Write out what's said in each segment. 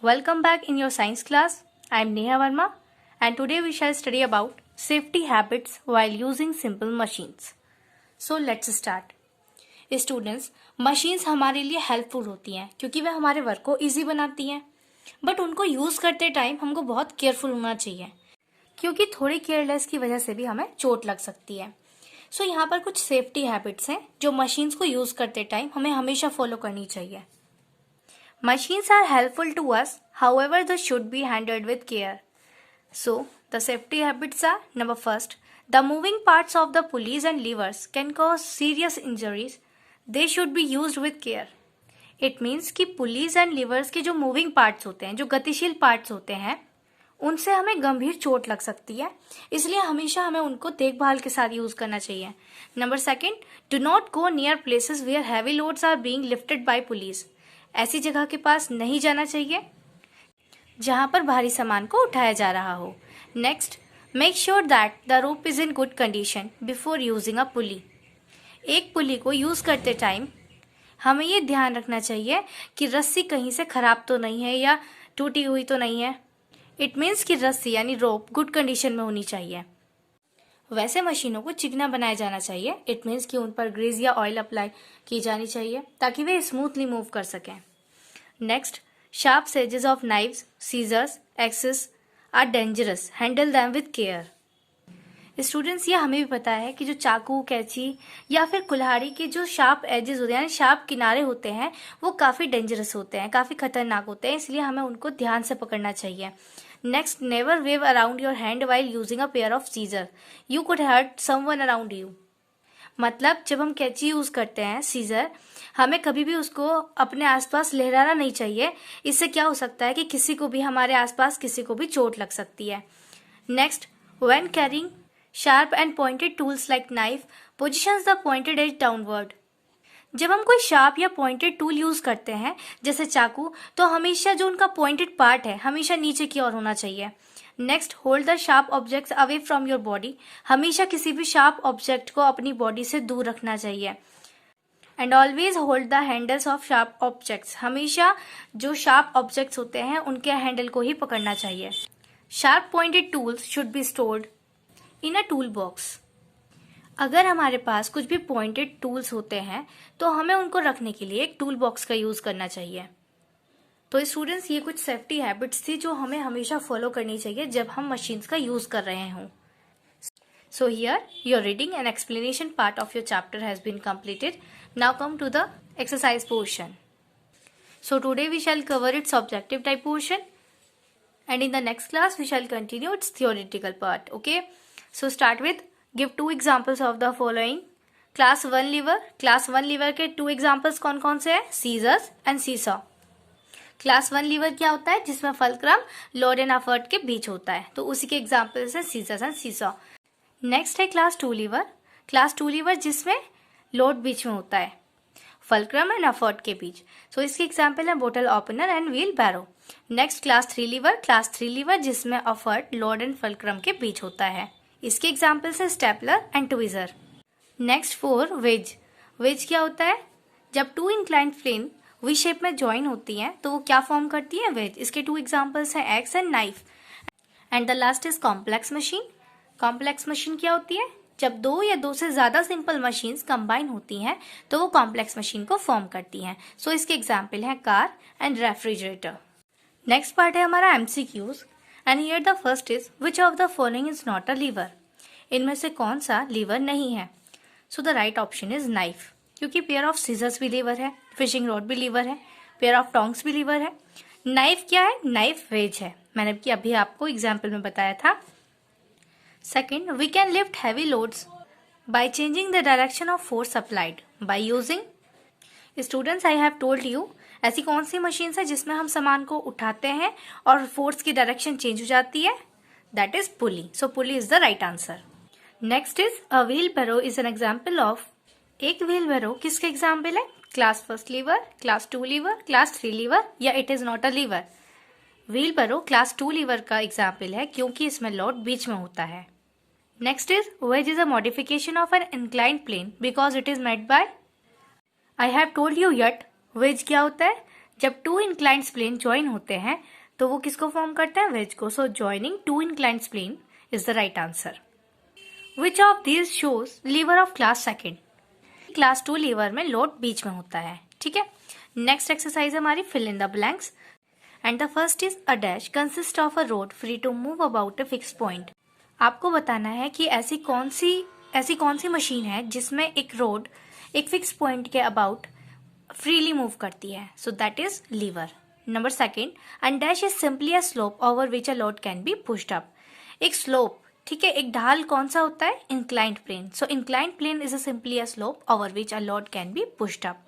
Welcome back in your science class. I am Neha Verma and today we shall study about safety habits while using simple machines. So let's start. Students, machines हमारे लिए helpful होती हैं क्योंकि वे हमारे work को easy बनाती हैं, but उनको यूज़ करते टाइम हमको बहुत केयरफुल होना चाहिए क्योंकि थोड़ी केयरलेस की वजह से भी हमें चोट लग सकती है. सो यहाँ पर कुछ सेफ्टी हैबिट्स हैं जो मशीन्स को यूज़ करते टाइम हमें हमेशा फॉलो करनी चाहिए. Machines are helpful to us, however, they should be handled with care. So, the safety habits are: number first, the moving parts of the pulleys and levers can cause serious injuries. They should be used with care. It means कि pulleys and levers के जो moving parts होते हैं, जो गतिशील parts होते हैं, उनसे हमें गंभीर चोट लग सकती है, इसलिए हमेशा हमें उनको देखभाल के साथ यूज करना चाहिए. Number second, do not go near places where heavy loads are being lifted by pulleys. ऐसी जगह के पास नहीं जाना चाहिए जहां पर भारी सामान को उठाया जा रहा हो. Next, make sure that the rope is in good condition before using a pulley. एक पुली को यूज करते टाइम हमें ये ध्यान रखना चाहिए कि रस्सी कहीं से खराब तो नहीं है या टूटी हुई तो नहीं है. इट मीन्स कि रस्सी यानी रोप गुड कंडीशन में होनी चाहिए. वैसे मशीनों को चिकना बनाया जाना चाहिए. इट मीन्स कि उन पर ग्रीस या ऑयल अप्लाई की जानी चाहिए ताकि वे स्मूथली मूव कर सकें. Next, sharp edges of knives, scissors, axes are dangerous. Handle them with care. Students, ये हमें भी पता है कि जो चाकू, कैंची या फिर कुल्हाड़ी के जो शार्प एजेस होते हैं यानी शार्प किनारे होते हैं वो काफ़ी डेंजरस होते हैं, काफ़ी खतरनाक होते हैं, इसलिए हमें उनको ध्यान से पकड़ना चाहिए. Next, never wave around your hand while using a pair of scissor. You could hurt someone around you. मतलब जब हम कैंची यूज करते हैं, सीजर, हमें कभी भी उसको अपने आसपास लहराना नहीं चाहिए. इससे क्या हो सकता है कि किसी को भी, हमारे आसपास किसी को भी चोट लग सकती है. Next, when carrying sharp and pointed tools like knife, positions the pointed edge downward. जब हम कोई शार्प या पॉइंटेड टूल यूज करते हैं जैसे चाकू, तो हमेशा जो उनका पॉइंटेड पार्ट है हमेशा नीचे की ओर होना चाहिए. Next, hold the sharp objects away from your body. हमेशा किसी भी शार्प ऑब्जेक्ट को अपनी बॉडी से दूर रखना चाहिए. And always hold the handles of sharp objects. हमेशा जो शार्प ऑब्जेक्ट्स होते हैं उनके हैंडल को ही पकड़ना चाहिए. Sharp pointed tools should be stored in a tool box. अगर हमारे पास कुछ भी पॉइंटेड टूल्स होते हैं तो हमें उनको रखने के लिए एक टूल बॉक्स का यूज करना चाहिए. तो स्टूडेंट्स, ये कुछ सेफ्टी हैबिट्स थी जो हमें हमेशा फॉलो करनी चाहिए जब हम मशीन्स का यूज कर रहे हों. So here your reading and explanation part of your chapter has been completed. Now come to the exercise portion. So today we shall cover its objective type portion and in the next class we shall continue its theoretical part. Okay, so start with give two examples of the following. class 1 lever के two examples कौन कौन से हैं? scissors and seesaw. class 1 lever क्या होता है? जिसमें fulcrum load and effort के बीच होता है, तो उसी के examples हैं scissors and seesaw. next है class 2 lever जिसमें लोड बीच में होता है, फलक्रम एंड एफर्ट के बीच. सो इसके एग्जाम्पल है bottle opener and wheelbarrow. Next class 3 lever जिसमें एफर्ट, लोड एंड फलक्रम के बीच होता है. इसके एग्जाम्पल्स है stapler and tweezer. Next 4 wedge क्या होता है? जब two inclined plane V shape में ज्वाइन होती हैं तो वो क्या फॉर्म करती है? वेज. इसके टू एग्जाम्पल्स हैं x and knife. And the last is complex machine क्या होती है? जब दो या दो से ज्यादा सिंपल मशीन्स कंबाइन होती हैं तो वो कॉम्प्लेक्स मशीन को फॉर्म करती हैं. सो इसके एग्जाम्पल हैं car and refrigerator. Next part है हमारा MCQs and here the first is which of the following is not a lever. इनमें से कौन सा लीवर नहीं है? So the right option is knife, क्योंकि पेयर ऑफ सीजर्स भी लीवर है, फिशिंग रॉड भी लीवर है, पेयर ऑफ टोंग्स भी लीवर है. नाइफ क्या है? नाइफ वेज है, मैंने अभी आपको एग्जाम्पल में बताया था. Second, we can lift heavy loads by changing the direction of force applied by using. Students, I have told you ऐसी कौन सी मशीन है जिसमें हम सामान को उठाते हैं और फोर्स की डायरेक्शन चेंज हो जाती है? That is pulley. So pulley is the right answer. Next is a wheelbarrow is an example of. एक wheelbarrow किसके एग्जाम्पल है? Class 1 lever, class 2 lever, class 3 lever या it is not a lever? Wheelbarrow class 2 lever का example है क्योंकि इसमें load बीच में होता है. Next is wedge is a modification of an inclined plane because it is made by. I have told you yet wedge क्या होता है? जब टू इंक्लाइंड प्लेन ज्वाइन होते हैं तो वो किसको फॉर्म करता है? वेज को. So joining two inclined plane is the right answer. Which of these shows lever of class second? Class 2 lever में लोड बीच में होता है. ठीक है. नेक्स्ट एक्सरसाइज हमारी fill in the blanks and the first is a dash consist of a rod free to move about a fix point. आपको बताना है कि ऐसी कौन सी मशीन है जिसमें एक रोड एक फिक्स पॉइंट के अबाउट फ्रीली मूव करती है. So that is lever. Number second, and dash is simply a slope over which a load can be pushed up. एक स्लोप, ठीक है, एक ढाल कौन सा होता है? Inclined plane. So inclined plane is a simply a slope over which a load can be pushed up.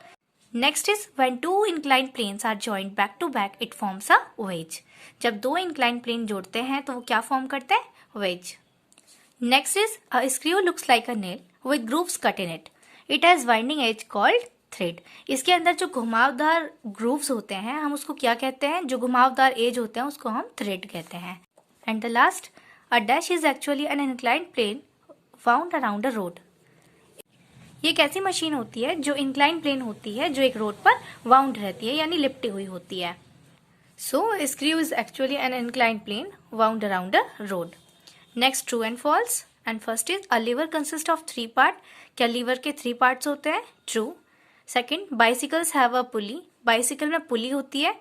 Next is when two inclined planes are joined back to back it forms a wedge. जब दो inclined plane जोड़ते हैं तो वो क्या form करते हैं? Wedge. Next is a screw looks like a nail with grooves cut in it. It has winding edge called thread. इसके अंदर जो घुमावदार ग्रूव्स होते हैं हम उसको क्या कहते हैं? जो घुमावदार एज होते हैं उसको हम थ्रेड कहते हैं. And the last, a dash is actually an inclined plane wound around a rod. ये एक ऐसी मशीन होती है जो इंक्लाइंड प्लेन होती है जो एक रोड पर वाउंड रहती है यानी लिपटी हुई होती है. So screw is actually an inclined plane wound around a rod. Next, true and false. And first is a lever consist of 3 part. क्या लीवर के 3 पार्ट्स होते हैं? True. Second, bicycles have a pulley. Bicycle में pulley होती है.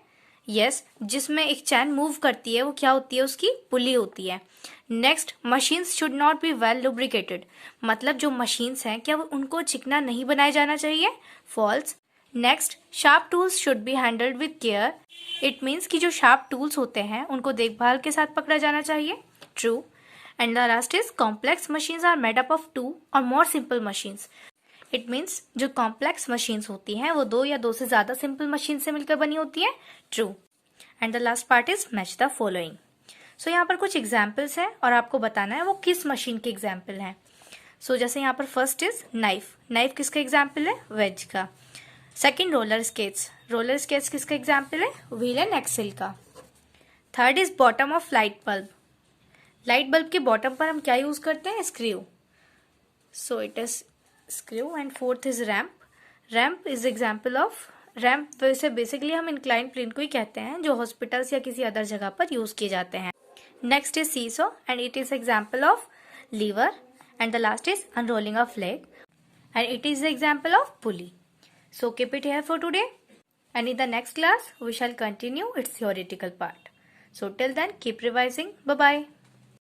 Yes, जिसमें एक चैन move करती है वो क्या होती है? उसकी पुली होती है. Next, machines should not be well lubricated. मतलब जो मशीन्स हैं क्या उनको चिकना नहीं बनाया जाना चाहिए? False. Next, sharp tools should be handled with care. It means कि जो शार्प टूल्स होते हैं उनको देखभाल के साथ पकड़ा जाना चाहिए. True. And the last is complex machines are made up of 2 or more simple machines. It means जो कॉम्प्लेक्स मशीन्स होती हैं वो 2 या 2 से ज्यादा सिंपल मशीन से मिलकर बनी होती है. True. And the last part is match the following. So यहाँ पर कुछ एग्जाम्पल्स हैं और आपको बताना है वो किस मशीन के एग्जाम्पल हैं. सो जैसे यहाँ पर फर्स्ट इज नाइफ. नाइफ किसका एग्जाम्पल है? वेज का. Second, roller skates. Roller skates किसका एग्जाम्पल है? व्हील एंड एक्सेल का. Third is bottom of light bulb. Light bulb के बॉटम पर हम क्या यूज करते हैं? Screw. So it is screw. And fourth is ramp. Ramp is example of ramp. वैसे बेसिकली हम इंक्लाइंड प्लेन को ही कहते हैं जो हॉस्पिटल्स या किसी अदर जगह पर यूज किए जाते हैं. Next is seesaw and it is example of lever. And the last is unrolling of leg and it is example of pulley. So keep it here for today, and in the next class we shall continue its theoretical part. So till then keep revising. Bye bye.